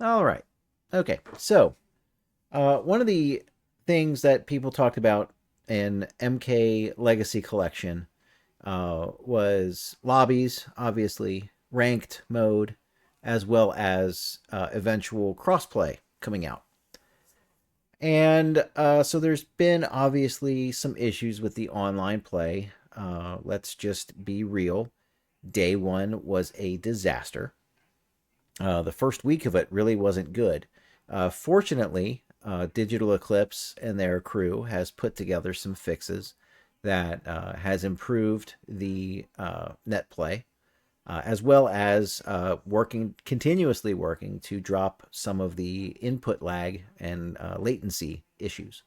All right. Okay. So, one of the things that people talked about in MK Legacy Collection was lobbies, obviously, ranked mode, as well as eventual crossplay coming out. And so there's been obviously some issues with the online play. Let's just be real. Day one was a disaster. The first week of it really wasn't good. Fortunately, Digital Eclipse and their crew has put together some fixes that has improved the net play, as well as continuously working to drop some of the input lag and latency issues.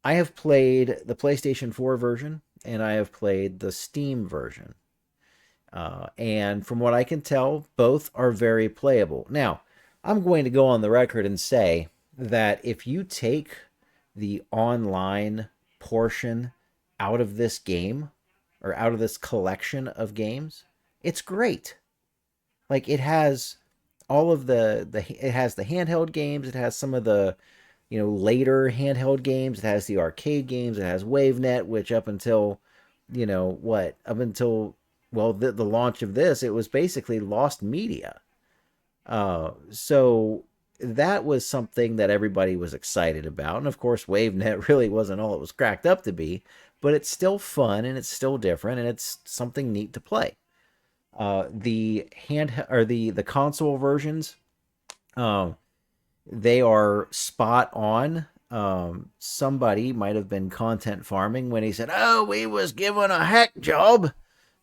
I have played the PlayStation 4 version and I have played the Steam version. And from what I can tell, both are very playable. Now, I'm going to go on the record and say that if you take the online portion out of this game or out of this collection of games, it's great. Like it has all of the it has the handheld games, it has some of the later handheld games, it has the arcade games, it has WaveNet, which up until up until well the launch of this, it was basically lost media. So that was something that everybody was excited about. And of course, WaveNet really wasn't all it was cracked up to be, but it's still fun and it's still different and it's something neat to play. The hand or the console versions, um, they are spot on. Somebody might have been content farming when he said, "Oh, we was given a hack job."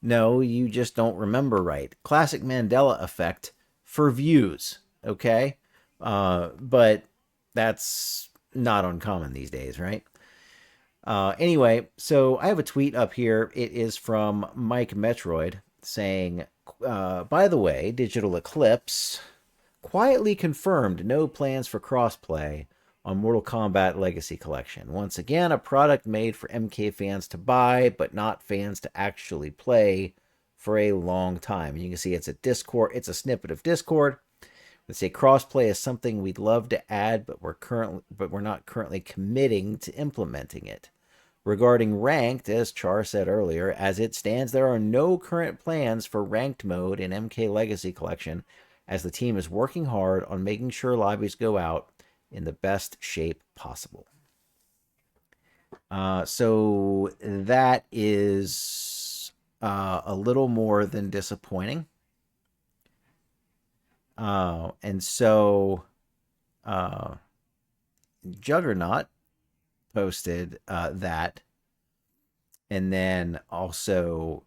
No, you just don't remember right. Classic Mandela effect for views, okay? But that's not uncommon these days, right? Anyway, so I have a tweet up here. It is from Mike Metroid saying, by the way, Digital Eclipse quietly confirmed no plans for crossplay on Mortal Kombat Legacy Collection. Once again, a product made for MK fans to buy, but not fans to actually play for a long time. And you can see it's a Discord, it's a snippet of Discord. Let's say crossplay is something we'd love to add, but we're not currently committing to implementing it. Regarding ranked, as Char said earlier, as it stands, there are no current plans for ranked mode in MK Legacy Collection, as the team is working hard on making sure lobbies go out in the best shape possible. So that is a little more than disappointing. And so Juggernaut posted that, and then also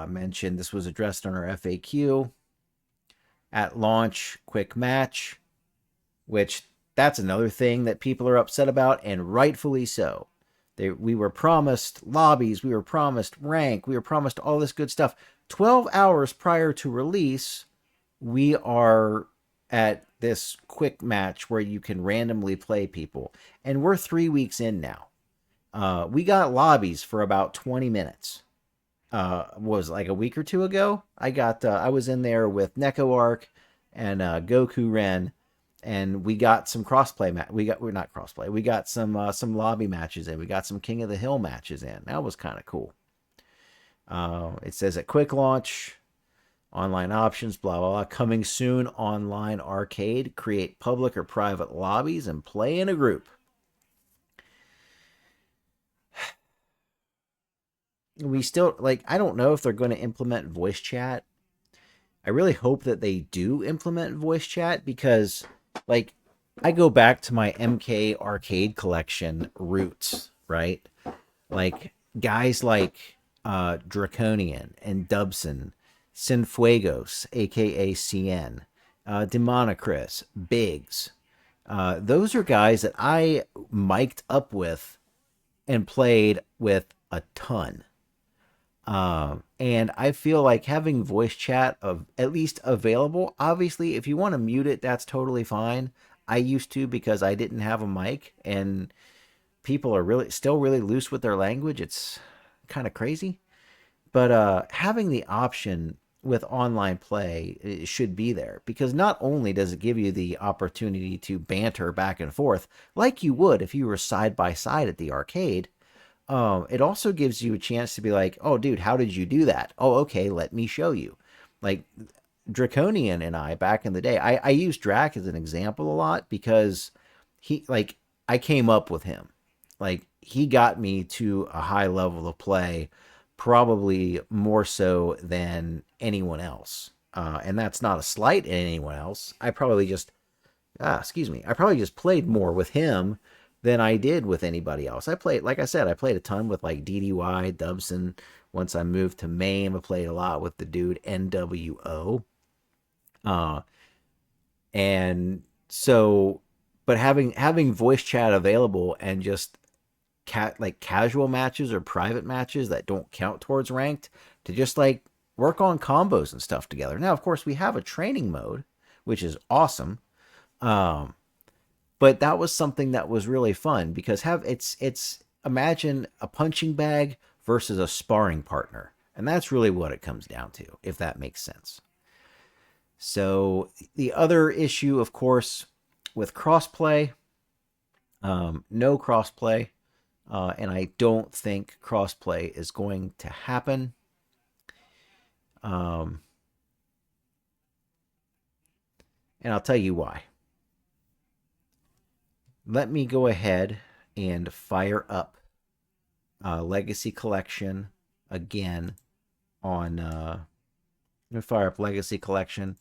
mentioned this was addressed on our FAQ. At launch, quick match, which that's another thing that people are upset about, and rightfully so. We were promised lobbies, we were promised rank, we were promised all this good stuff. 12 hours prior to release, we are at this quick match where you can randomly play people. And we're 3 weeks in now. We got lobbies for about 20 minutes. Was like a week or two ago. I was in there with Neko Arc and Goku Ren, and we got some crossplay. We're not crossplay. We got some lobby matches in. We got some King of the Hill matches in. That was kind of cool. It says at quick launch, online options, blah, blah, blah. Coming soon, online arcade. Create public or private lobbies and play in a group. We still, I don't know if they're going to implement voice chat. I really hope that they do implement voice chat because, I go back to my MK arcade collection roots, right? Guys like Draconian and Dubson, Sinfuegos, aka CN, Demonocris, Biggs. Those are guys that I mic'd up with and played with a ton. And I feel like having voice chat of at least available. Obviously, if you want to mute it, that's totally fine. I used to because I didn't have a mic, and people are really loose with their language. It's kind of crazy. But having the option with online play should be there, because not only does it give you the opportunity to banter back and forth like you would if you were side by side at the arcade, it also gives you a chance to be like, oh, dude, how did you do that? Oh, okay, let me show you. Like Draconian and I back in the day, I use Drac as an example a lot because I came up with him. Like he got me to a high level of play, probably more so than anyone else. And that's not a slight at anyone else. I probably just, excuse me, I probably just played more with him than I did with anybody else. I played, like I said, I played a ton with like DDY, Dubson. Once I moved to MAME, I played a lot with the dude NWO. Uh, and so, but having voice chat available and just like casual matches or private matches that don't count towards ranked to just like work on combos and stuff together. Now, of course, we have a training mode, which is awesome. But that was something that was really fun because it's imagine a punching bag versus a sparring partner. And that's really what it comes down to, if that makes sense. So the other issue, of course, with crossplay, no crossplay. And I don't think crossplay is going to happen. And I'll tell you why. Let me go ahead and fire up Legacy Collection again on... let me fire up Legacy Collection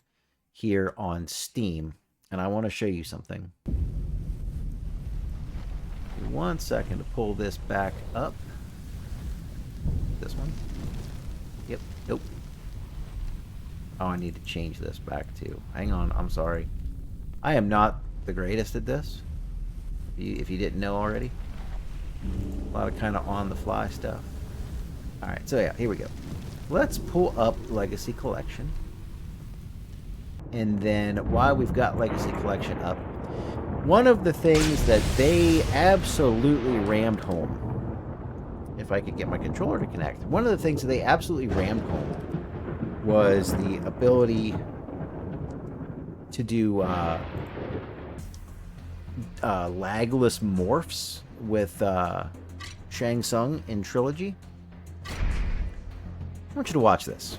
here on Steam. And I want to show you something. 1 second to pull this back up. This one? Yep. Nope. Oh, I need to change this back too. Hang on. I'm sorry. I am not the greatest at this. If you didn't know already. A lot of kind of on-the-fly stuff. Alright, so yeah, here we go. Let's pull up Legacy Collection. And then while we've got Legacy Collection up, one of the things that they absolutely rammed home, if I could get my controller to connect, one of the things that they absolutely rammed home was the ability to do lagless morphs with Shang Tsung in Trilogy. I want you to watch this.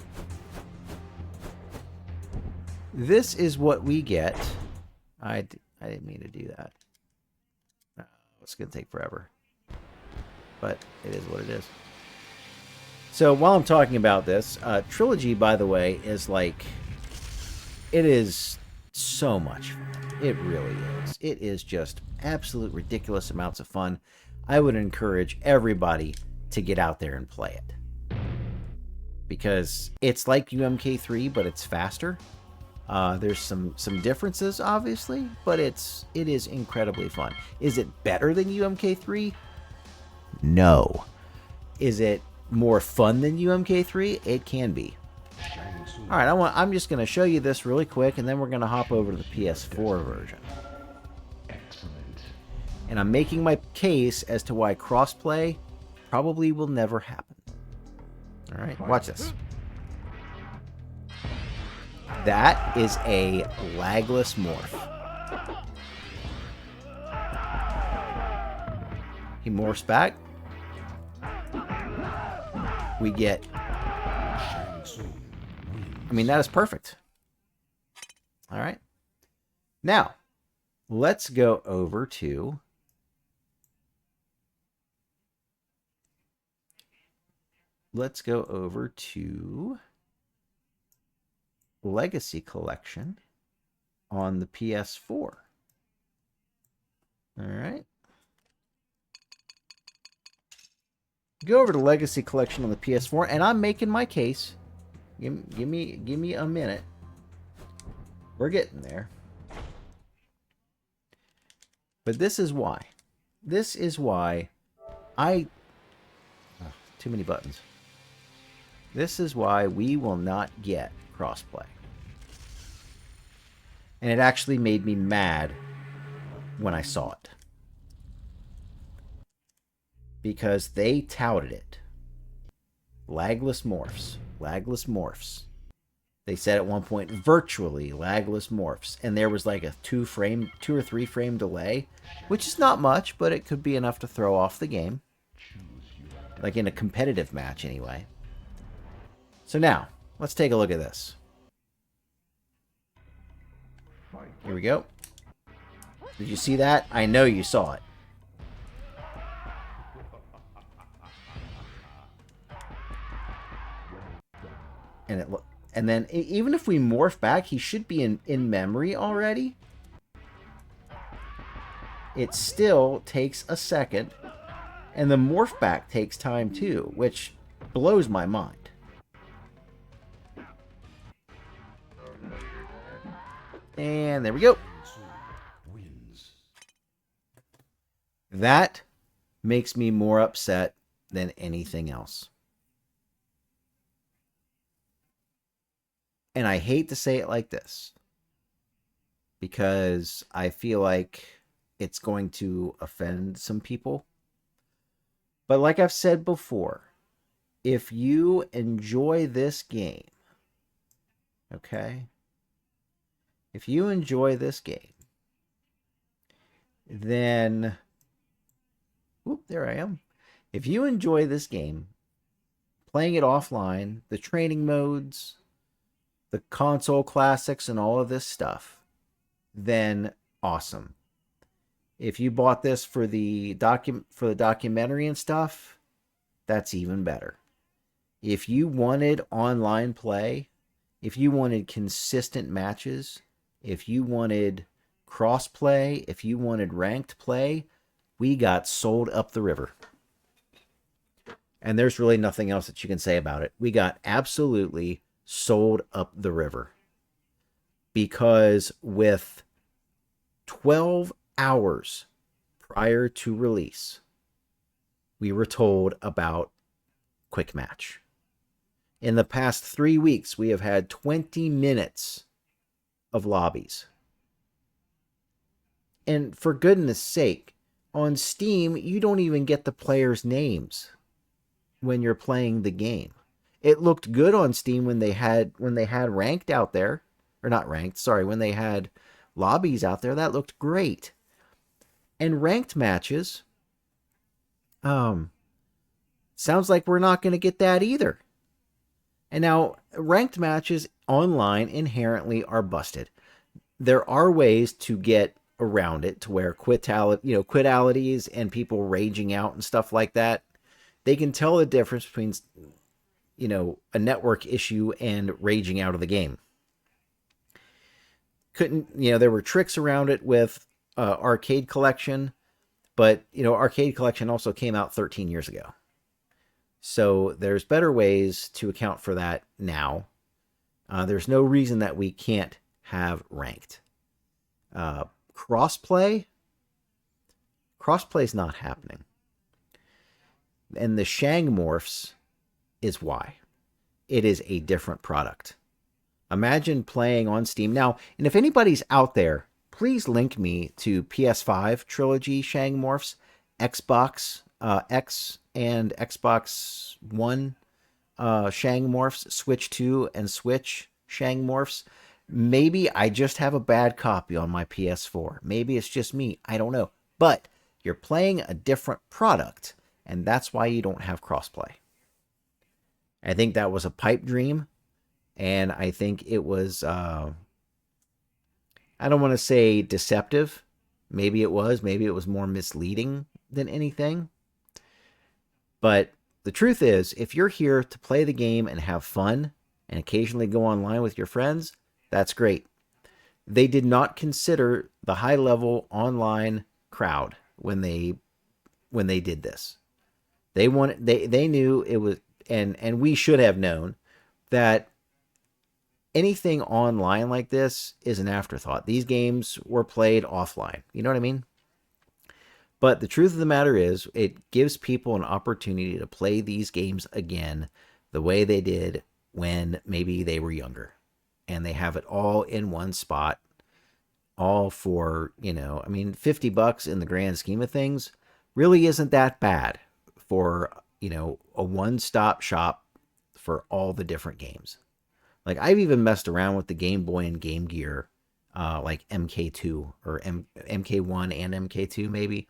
This is what we get. I didn't mean to do that. It's going to take forever. But it is what it is. So while I'm talking about this, Trilogy, by the way, is like... It is so much fun. It really is. It is just absolute ridiculous amounts of fun. I would encourage everybody to get out there and play it. Because it's like UMK3, but it's faster. There's some differences, obviously, but it is incredibly fun. Is it better than UMK3? No. Is it more fun than UMK3? It can be. All right, I'm just going to show you this really quick, and then we're going to hop over to the PS4 version. Excellent. And I'm making my case as to why crossplay probably will never happen. All right, watch this. That is a lagless morph. He morphs back. We get... I mean, that is perfect. All right. Now, let's go over to... Legacy Collection on the PS4. All right. Go over to Legacy Collection on the PS4, and I'm making my case. Give me a minute. We're getting there. But this is why. This is why too many buttons. This is why we will not get crossplay. And it actually made me mad when I saw it. Because they touted it. Lagless morphs. Lagless morphs. They said at one point virtually lagless morphs, and there was like a 2 or 3 frame delay, which is not much, but it could be enough to throw off the game. Like in a competitive match, anyway. So now, let's take a look at this. Here we go. Did you see that? I know you saw it. And then even if we morph back, he should be in memory already. It still takes a second, and the morph back takes time too, which blows my mind. And there we go. That makes me more upset than anything else. And I hate to say it like this, because I feel like it's going to offend some people. But like I've said before, if you enjoy this game, okay? If you enjoy this game, then... Oop, there I am. If you enjoy this game, playing it offline, the training modes, the console classics, and all of this stuff, then awesome. If you bought this for the documentary and stuff, that's even better. If you wanted online play, if you wanted consistent matches, if you wanted crossplay, if you wanted ranked play, we got sold up the river. And there's really nothing else that you can say about it. We got absolutely sold up the river. Because with 12 hours prior to release, we were told about Quick Match. In the past 3 weeks, we have had 20 minutes of lobbies. And for goodness sake, on Steam, you don't even get the players' names when you're playing the game. It looked good on Steam when they had ranked out there, or not ranked, sorry, when they had lobbies out there. That looked great. And ranked matches, sounds like we're not going to get that either. And now, ranked matches online inherently are busted. There are ways to get around it to where quitalities and people raging out and stuff like that, they can tell the difference between a network issue and raging out of the game. There were tricks around it with Arcade Collection, but Arcade Collection also came out 13 years ago, so there's better ways to account for that now. There's no reason that we can't have ranked. Crossplay's not happening. And the Shang morphs is why. It is a different product. Imagine playing on Steam. Now, and if anybody's out there, please link me to PS5 trilogy Shang morphs, Xbox X and Xbox One Shang morphs, Switch 2 and Switch Shang morphs. Maybe I just have a bad copy on my PS4. Maybe it's just me. I don't know. But you're playing a different product, and that's why you don't have crossplay. I think that was a pipe dream, and I think it was, I don't want to say deceptive. Maybe it was. Maybe it was more misleading than anything. But the truth is, if you're here to play the game and have fun and occasionally go online with your friends, that's great. They did not consider the high-level online crowd when they did this. They knew it was, and we should have known that anything online like this is an afterthought. These games were played offline. You know what I mean? But the truth of the matter is, it gives people an opportunity to play these games again the way they did when maybe they were younger. And they have it all in one spot, all for, $50 in the grand scheme of things really isn't that bad for, a one-stop shop for all the different games. Like I've even messed around with the Game Boy and Game Gear, like MK2 or MK1 and MK2 maybe.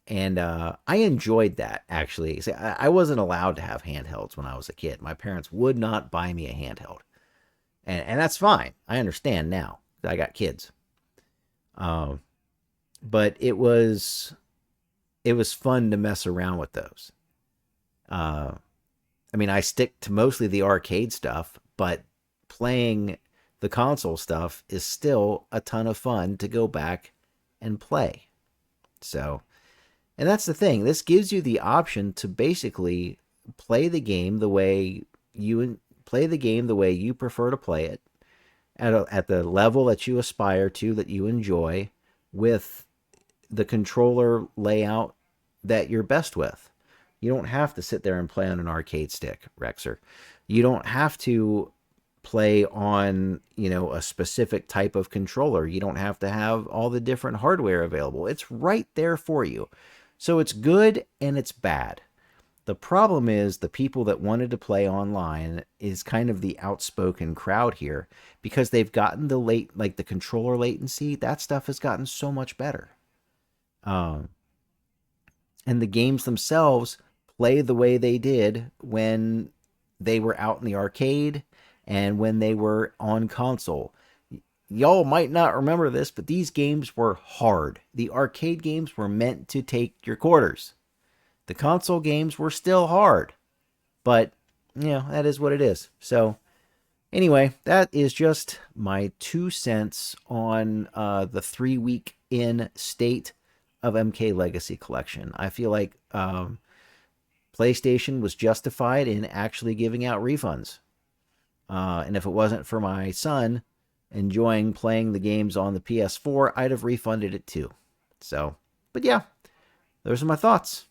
And I enjoyed that actually. See, I wasn't allowed to have handhelds when I was a kid. My parents would not buy me a handheld, and that's fine. I understand now. I got kids, um, but it was fun to mess around with those. Uh, I mean, I stick to mostly the arcade stuff, but playing the console stuff is still a ton of fun to go back and play. So, and that's the thing. This gives you the option to basically play the game the way you prefer to play it at the level that you aspire to, that you enjoy, with the controller layout that you're best with. You don't have to sit there and play on an arcade stick, Rexer. You don't have to play on, a specific type of controller. You don't have to have all the different hardware available. It's right there for you. So it's good and it's bad. The problem is the people that wanted to play online is kind of the outspoken crowd here, because they've gotten the controller latency. That stuff has gotten so much better. Um, and the games themselves play the way they did when they were out in the arcade and when they were on console. Y'all might not remember this, but these games were hard. The arcade games were meant to take your quarters. The console games were still hard, but that is what it is. So anyway, that is just my 2 cents on the 3 week in state of MK Legacy Collection. I feel like PlayStation was justified in actually giving out refunds. And if it wasn't for my son enjoying playing the games on the PS4, I'd have refunded it too. So, but yeah, those are my thoughts.